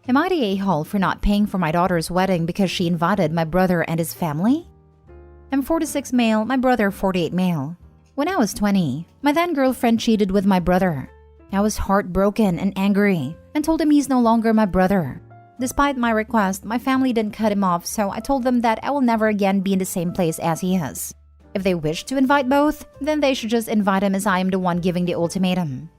Am I the a-hole for not paying for my daughter's wedding because she invited my brother and his family? I'm 46 male, my brother 48 male. When I was 20, my then girlfriend cheated with my brother. I was heartbroken and angry and told him he's no longer my brother. Despite my request, my family didn't cut him off, so I told them that I will never again be in the same place as he is. If they wish to invite both, then they should just invite him as I am the one giving the ultimatum.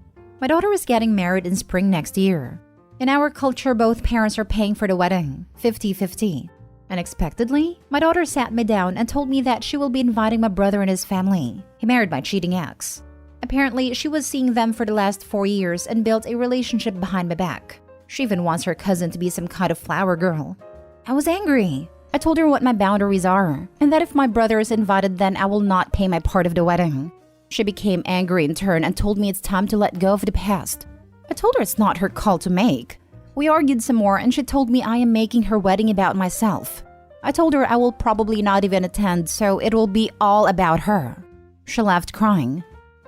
My daughter is getting married in spring next year. In our culture, both parents are paying for the wedding, 50-50. Unexpectedly, my daughter sat me down and told me that she will be inviting my brother and his family. He married my cheating ex. Apparently, she was seeing them for the last 4 years and built a relationship behind my back. She even wants her cousin to be some kind of flower girl. I was angry. I told her what my boundaries are, and that if my brother is invited, then I will not pay my part of the wedding. She became angry in turn and told me it's time to let go of the past. I told her it's not her call to make. We argued some more and she told me I am making her wedding about myself. I told her I will probably not even attend, so it will be all about her. She left crying.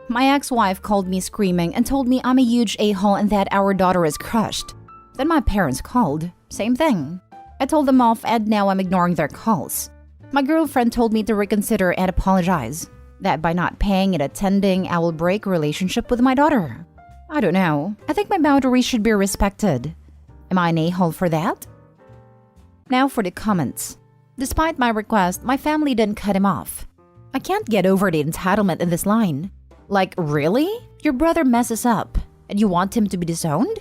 My ex-wife called me screaming and told me I'm a huge a-hole and that our daughter is crushed. Then my parents called. Same thing. I told them off and now I'm ignoring their calls. My girlfriend told me to reconsider and apologize. That by not paying and attending, I will break a relationship with my daughter. I don't know. I think my boundaries should be respected. Am I an a-hole for that? Now for the comments. Despite my request, my family didn't cut him off. I can't get over the entitlement in this line. Like, really? Your brother messes up, and you want him to be disowned?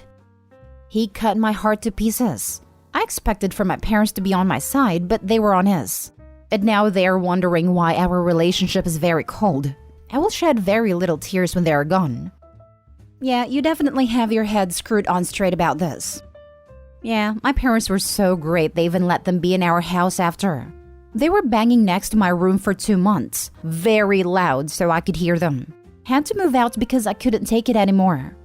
He cut my heart to pieces. I expected for my parents to be on my side, but they were on his. And now they are wondering why our relationship is very cold. I will shed very little tears when they are gone. Yeah, you definitely have your head screwed on straight about this. Yeah, my parents were so great they even let them be in our house after. They were banging next to my room for 2 months, very loud so I could hear them. Had to move out because I couldn't take it anymore.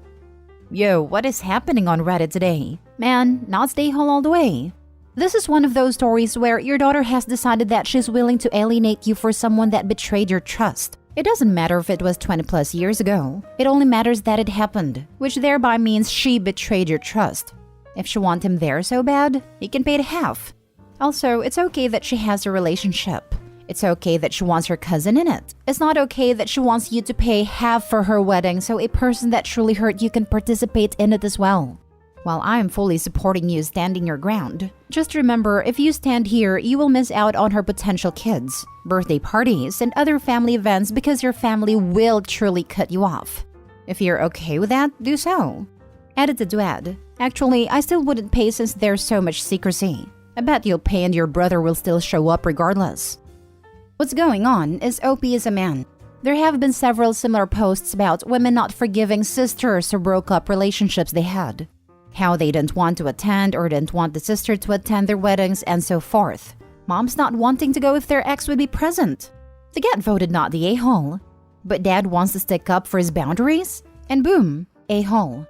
Yo, what is happening on Reddit today? Man, not stay home all the way. This is one of those stories where your daughter has decided that she's willing to alienate you for someone that betrayed your trust. It doesn't matter if it was 20 plus years ago. It only matters that it happened, which thereby means she betrayed your trust. If she wants him there so bad, he can pay the half. Also, it's okay that she has a relationship. It's okay that she wants her cousin in it. It's not okay that she wants you to pay half for her wedding so a person that truly hurt you can participate in it as well. While I am fully supporting you standing your ground, just remember if you stand here, you will miss out on her potential kids, birthday parties, and other family events because your family will truly cut you off. If you're okay with that, do so. Edited to add, actually, I still wouldn't pay since there's so much secrecy. I bet you'll pay and your brother will still show up regardless. What's going on is OP is a man. There have been several similar posts about women not forgiving sisters who broke up relationships they had. How they didn't want to attend or didn't want the sister to attend their weddings and so forth. Moms not wanting to go if their ex would be present. They get voted not the a-hole. But dad wants to stick up for his boundaries? And boom, a-hole.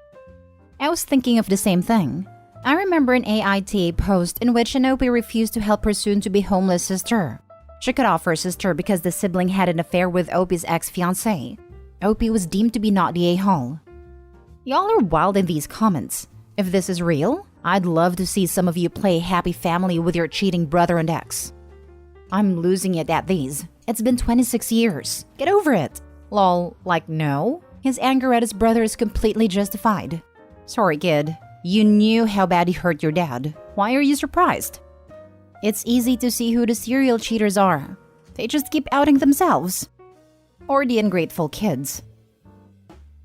I was thinking of the same thing. I remember an AITA post in which an OP refused to help her soon-to-be homeless sister. She cut off her sister because the sibling had an affair with OP's ex-fiancé. OP was deemed to be not the a-hole. Y'all are wild in these comments. If this is real, I'd love to see some of you play happy family with your cheating brother and ex. I'm losing it at these. It's been 26 years. Get over it. Lol, like no? His anger at his brother is completely justified. Sorry, kid. You knew how bad he hurt your dad. Why are you surprised? It's easy to see who the serial cheaters are. They just keep outing themselves. Or the ungrateful kids.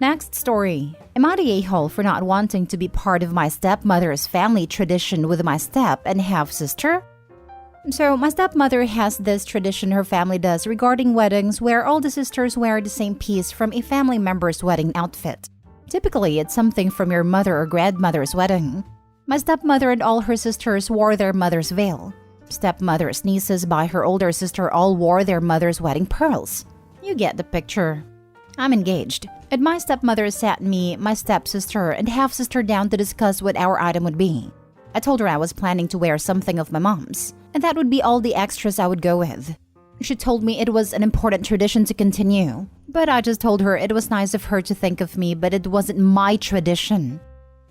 Next story. Am I the a-hole for not wanting to be part of my stepmother's family tradition with my step and half-sister? So, my stepmother has this tradition her family does regarding weddings where all the sisters wear the same piece from a family member's wedding outfit. Typically, it's something from your mother or grandmother's wedding. My stepmother and all her sisters wore their mother's veil. Stepmother's nieces by her older sister all wore their mother's wedding pearls. You get the picture. I'm engaged, and my stepmother sat me, my stepsister, and half-sister down to discuss what our item would be. I told her I was planning to wear something of my mom's, and that would be all the extras I would go with. She told me it was an important tradition to continue, but I just told her it was nice of her to think of me, but it wasn't my tradition.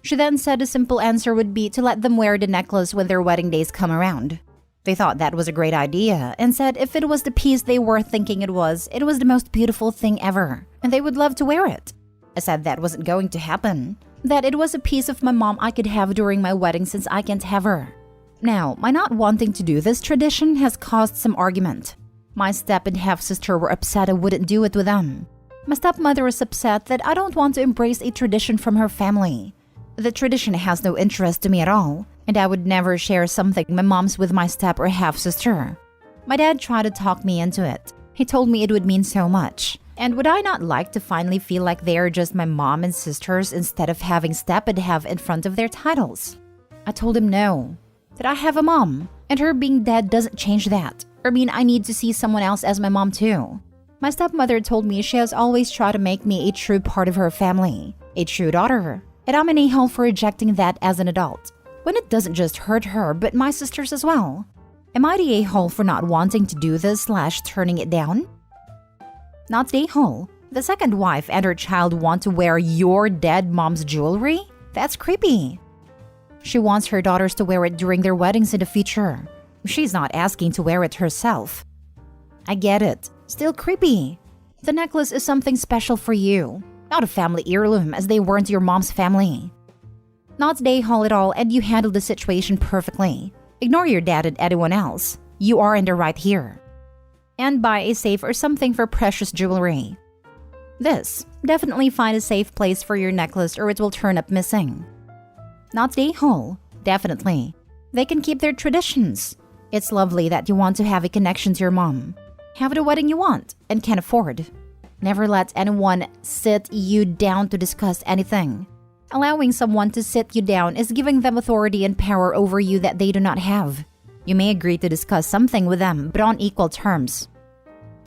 She then said a simple answer would be to let them wear the necklace when their wedding days come around. They thought that was a great idea and said if it was the piece they were thinking it was the most beautiful thing ever and they would love to wear it. I said that wasn't going to happen, that it was a piece of my mom I could have during my wedding since I can't have her. Now, my not wanting to do this tradition has caused some argument. My step and half-sister were upset I wouldn't do it with them. My stepmother is upset that I don't want to embrace a tradition from her family. The tradition has no interest to me at all, and I would never share something my mom's with my step or half-sister. My dad tried to talk me into it. He told me it would mean so much. And would I not like to finally feel like they're just my mom and sisters instead of having step and half in front of their titles? I told him no, that I have a mom, and her being dead doesn't change that, or mean I need to see someone else as my mom too. My stepmother told me she has always tried to make me a true part of her family, a true daughter, and I'm an a-hole for rejecting that as an adult, when it doesn't just hurt her but my sisters as well. Am I the a-hole for not wanting to do this / turning it down? Not the a-hole. The second wife and her child want to wear your dead mom's jewelry? That's creepy. She wants her daughters to wear it during their weddings in the future. She's not asking to wear it herself. I get it. Still creepy. The necklace is something special for you, not a family heirloom as they weren't your mom's family. Not the a-hole at all, and you handled the situation perfectly. Ignore your dad and anyone else. You are in the right here. And buy a safe or something for precious jewelry. This, definitely find a safe place for your necklace or it will turn up missing. Not the a-hole, definitely. They can keep their traditions. It's lovely that you want to have a connection to your mom. Have the wedding you want and can afford. Never let anyone sit you down to discuss anything. Allowing someone to sit you down is giving them authority and power over you that they do not have. You may agree to discuss something with them, but on equal terms.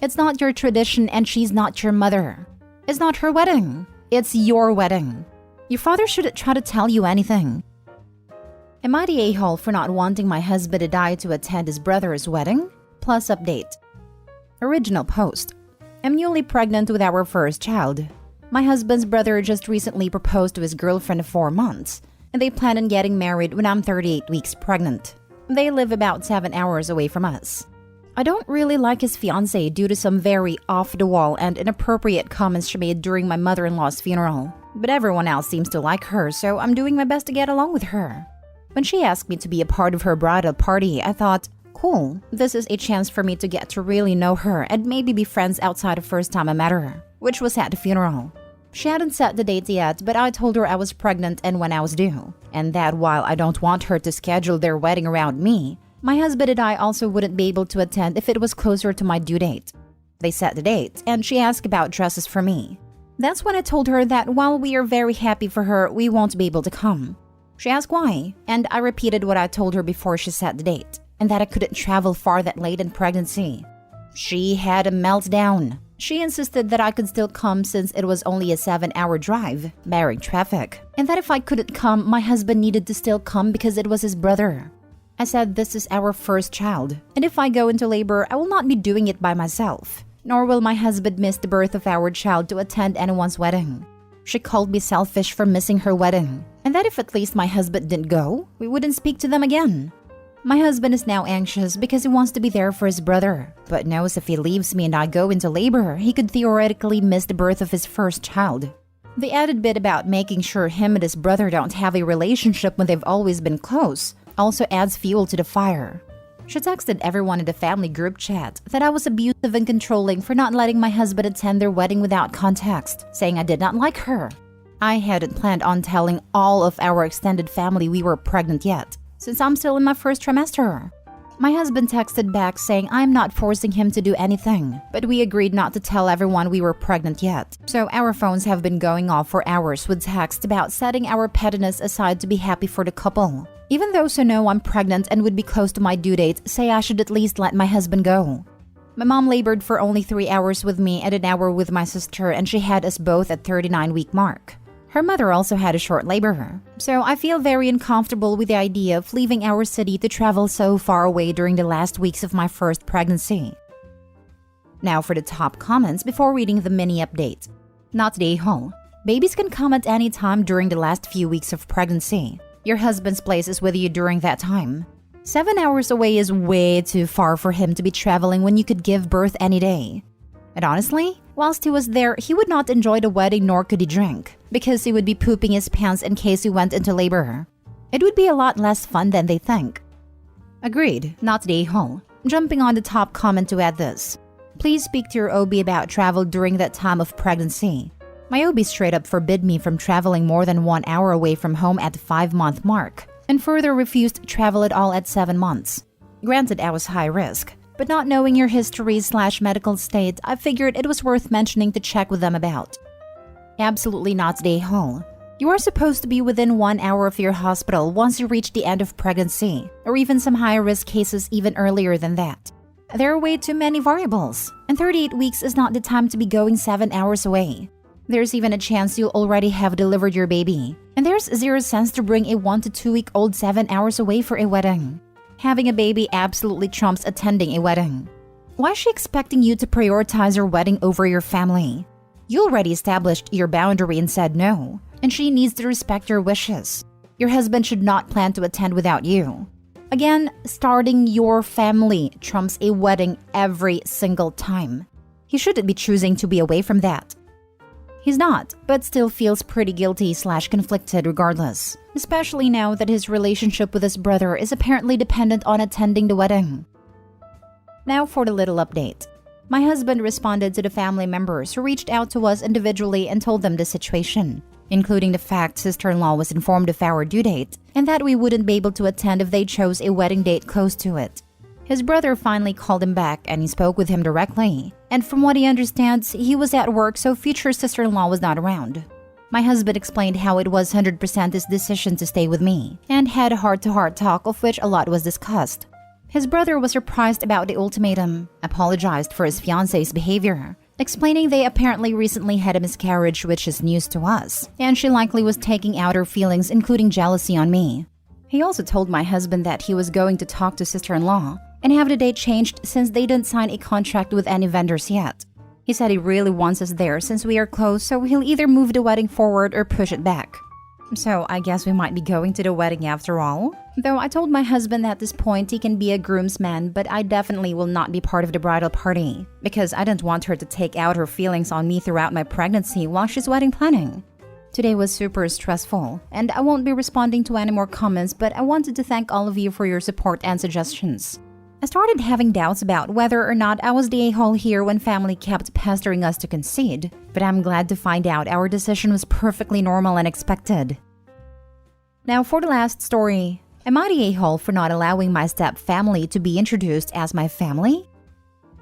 It's not your tradition and she's not your mother. It's not her wedding. It's your wedding. Your father shouldn't try to tell you anything. Am I the a-hole for not wanting my husband to die to attend his brother's wedding? Plus update. Original post. I'm newly pregnant with our first child. My husband's brother just recently proposed to his girlfriend of 4 months, and they plan on getting married when I'm 38 weeks pregnant. They live about 7 hours away from us. I don't really like his fiancée due to some very off-the-wall and inappropriate comments she made during my mother-in-law's funeral. But everyone else seems to like her, so I'm doing my best to get along with her. When she asked me to be a part of her bridal party, I thought, cool, this is a chance for me to get to really know her and maybe be friends outside the first time I met her, which was at the funeral. She hadn't set the date yet, but I told her I was pregnant and when I was due, and that while I don't want her to schedule their wedding around me, my husband and I also wouldn't be able to attend if it was closer to my due date. They set the date, and she asked about dresses for me. That's when I told her that while we are very happy for her, we won't be able to come. She asked why, and I repeated what I told her before she set the date, and that I couldn't travel far that late in pregnancy. She had a meltdown. She insisted that I could still come since it was only a 7-hour drive, barring traffic, and that if I couldn't come, my husband needed to still come because it was his brother. I said this is our first child, and if I go into labor, I will not be doing it by myself, nor will my husband miss the birth of our child to attend anyone's wedding. She called me selfish for missing her wedding, and that if at least my husband didn't go, we wouldn't speak to them again. My husband is now anxious because he wants to be there for his brother, but knows if he leaves me and I go into labor, he could theoretically miss the birth of his first child. The added bit about making sure him and his brother don't have a relationship when they've always been close also adds fuel to the fire. She texted everyone in the family group chat that I was abusive and controlling for not letting my husband attend their wedding without context, saying I did not like her. I hadn't planned on telling all of our extended family we were pregnant yet, since I'm still in my first trimester. My husband texted back saying I'm not forcing him to do anything, but we agreed not to tell everyone we were pregnant yet. So our phones have been going off for hours with texts about setting our pettiness aside to be happy for the couple. Even those who know I'm pregnant and would be close to my due date say I should at least let my husband go. My mom labored for only 3 hours with me and an hour with my sister, and she had us both at 39-week mark. Her mother also had a short labor, so I feel very uncomfortable with the idea of leaving our city to travel so far away during the last weeks of my first pregnancy. Now for the top comments before reading the mini update. Not the a-hole. Babies can come at any time during the last few weeks of pregnancy. Your husband's place is with you during that time. 7 hours away is way too far for him to be traveling when you could give birth any day. And honestly, whilst he was there, he would not enjoy the wedding nor could he drink, because he would be pooping his pants in case he went into labor. It would be a lot less fun than they think. Agreed, not the a-hole. Jumping on the top comment to add this. Please speak to your OB about travel during that time of pregnancy. My OB straight up forbid me from traveling more than 1 hour away from home at the 5-month mark, and further refused to travel at all at 7 months. Granted, I was high risk, but not knowing your history/medical state, I figured it was worth mentioning to check with them about. Absolutely not the a-hole. You are supposed to be within 1 hour of your hospital once you reach the end of pregnancy, or even some high-risk cases even earlier than that. There are way too many variables, and 38 weeks is not the time to be going 7 hours away. There's even a chance you'll already have delivered your baby, and there's zero sense to bring a 1 to 2 week old 7 hours away for a wedding. Having a baby absolutely trumps attending a wedding. Why is she expecting you to prioritize your wedding over your family? You already established your boundary and said no, and she needs to respect your wishes. Your husband should not plan to attend without you. Again, starting your family trumps a wedding every single time. He shouldn't be choosing to be away from that. He's not, but still feels pretty guilty/conflicted regardless, especially now that his relationship with his brother is apparently dependent on attending the wedding. Now for the little update. My husband responded to the family members who reached out to us individually and told them the situation, including the fact sister-in-law was informed of our due date and that we wouldn't be able to attend if they chose a wedding date close to it. His brother finally called him back and he spoke with him directly. And from what he understands, he was at work so future sister-in-law was not around. My husband explained how it was 100% his decision to stay with me and had a heart-to-heart talk of which a lot was discussed. His brother was surprised about the ultimatum, apologized for his fiancé's behavior, explaining they apparently recently had a miscarriage, which is news to us, and she likely was taking out her feelings, including jealousy, on me. He also told my husband that he was going to talk to sister-in-law and have the date changed since they didn't sign a contract with any vendors yet. He said he really wants us there since we are close, so he'll either move the wedding forward or push it back. So I guess we might be going to the wedding after all. Though I told my husband at this point he can be a groomsman, but I definitely will not be part of the bridal party, because I didn't want her to take out her feelings on me throughout my pregnancy while she's wedding planning. Today was super stressful, and I won't be responding to any more comments, but I wanted to thank all of you for your support and suggestions. I started having doubts about whether or not I was the a-hole here when family kept pestering us to concede, but I'm glad to find out our decision was perfectly normal and expected. Now for the last story. Am I the a-hole for not allowing my step-family to be introduced as my family?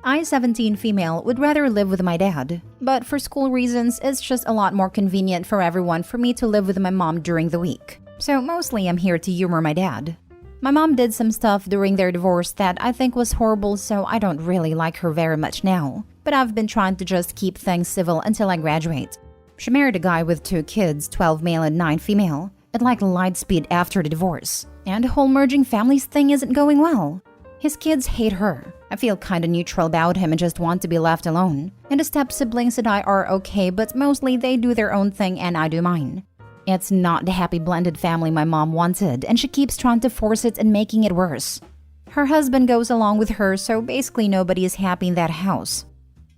I, 17 female, would rather live with my dad, but for school reasons, it's just a lot more convenient for everyone for me to live with my mom during the week. So mostly I'm here to humor my dad. My mom did some stuff during their divorce that I think was horrible, so I don't really like her very much now. But I've been trying to just keep things civil until I graduate. She married a guy with 2 kids, 12 male and 9 female, at like light speed after the divorce. And the whole merging families thing isn't going well. His kids hate her. I feel kinda neutral about him and just want to be left alone. And the step-siblings and I are okay, but mostly they do their own thing and I do mine. It's not the happy blended family my mom wanted, and she keeps trying to force it and making it worse. Her husband goes along with her, so basically nobody is happy in that house.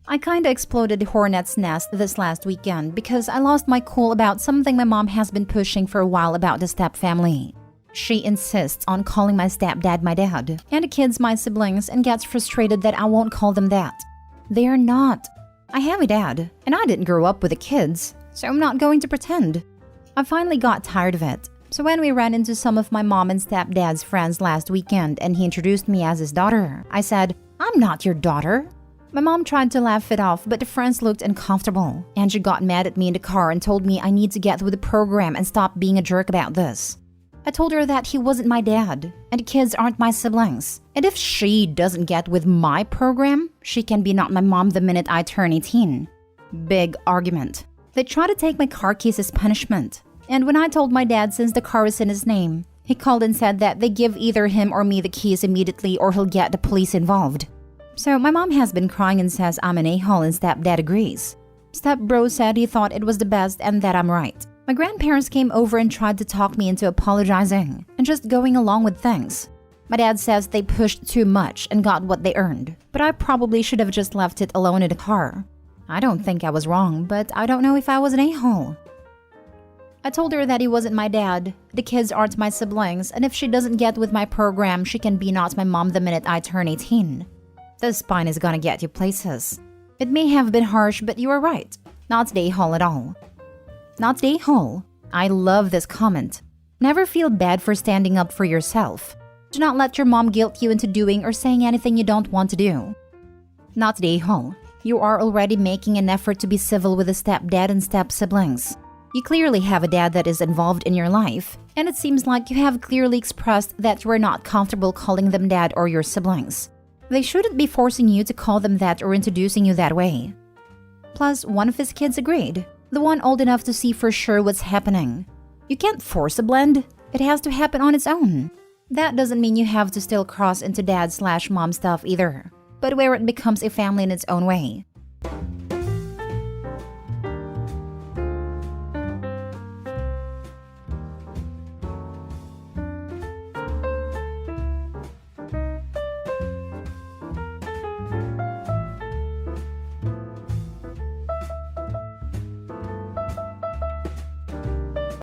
I kinda exploded the hornet's nest this last weekend because I lost my cool about something my mom has been pushing for a while about the step family. She insists on calling my stepdad my dad, and the kids my siblings, and gets frustrated that I won't call them that. They're not. I have a dad, and I didn't grow up with the kids, so I'm not going to pretend. I finally got tired of it, so when we ran into some of my mom and stepdad's friends last weekend and he introduced me as his daughter, I said, "I'm not your daughter." My mom tried to laugh it off, but the friends looked uncomfortable, and she got mad at me in the car and told me I need to get with the program and stop being a jerk about this. I told her that he wasn't my dad, and the kids aren't my siblings, and if she doesn't get with my program, she can be not my mom the minute I turn 18. Big argument. They try to take my car keys as punishment. And when I told my dad since the car is in his name, he called and said that they give either him or me the keys immediately or he'll get the police involved. So my mom has been crying and says I'm an a-hole and stepdad agrees. Stepbro said he thought it was the best and that I'm right. My grandparents came over and tried to talk me into apologizing and just going along with things. My dad says they pushed too much and got what they earned, but I probably should have just left it alone in the car. I don't think I was wrong, but I don't know if I was an a-hole. I told her that he wasn't my dad, the kids aren't my siblings, and if she doesn't get with my program, she can be not my mom the minute I turn 18. The spine is gonna get you places. It may have been harsh, but you are right. Not the a-hole at all. Not the a-hole. I love this comment. Never feel bad for standing up for yourself. Do not let your mom guilt you into doing or saying anything you don't want to do. Not the a-hole. You are already making an effort to be civil with the stepdad and step-siblings. You clearly have a dad that is involved in your life, and it seems like you have clearly expressed that you are not comfortable calling them dad or your siblings. They shouldn't be forcing you to call them that or introducing you that way. Plus, one of his kids agreed, the one old enough to see for sure what's happening. You can't force a blend. It has to happen on its own. That doesn't mean you have to still cross into dad/mom stuff either, but where it becomes a family in its own way.